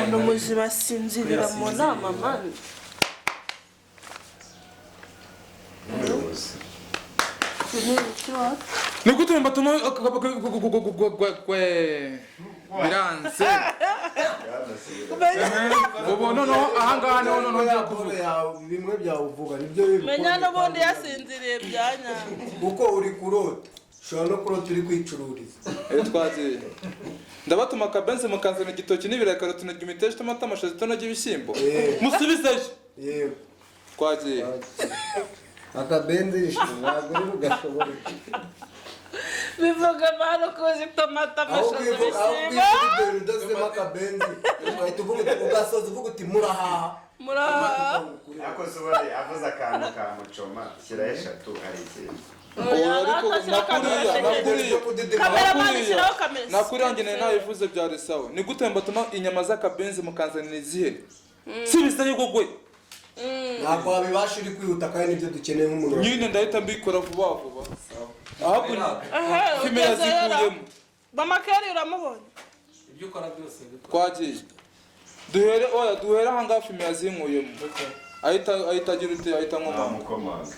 Uno muzima asinzirira mu nama mani. Ni gute mbatuma biranze ubu noneho ahangaha noneho njya kuvuga bimwe byawuvuga nibyo menya n'ubundi yasinziriye byanya uko uri kurota ushobora no kurota uri kwicururiza twagiye ndabatuma akabenzi mukanzana igitoki n'ibirayi karoti na imiteja tomata amashaza itonogi ibishyimbo musubizeyo yewe twagiye akabenzi ntabwo uri bugashobore bivuga mano kuzi tomata amashaza ibishyimbo aho udasema akabenzi ugahita ugasoza uvuga uti murahaha yakoze ubari avuze akantu ka mucoma shyiraho 3 hari ikintu nakuriya njye nabivuze byari sawa ni gute mbatuma inyama z'akabenzi mukanzanira izihe si bisaye gogwe ntabwo wabibasha uri kwihuta kandi nibyo dukeneye nk'umuntu nyine ndahita mbikora vuba vuba ahubwo filime yazikuyemo mama Keri uramubonye ibyo ukora byose twagiye duhere ahangaha filime yazinkuyemo ahita agira ute ahita nkomanga mukomanga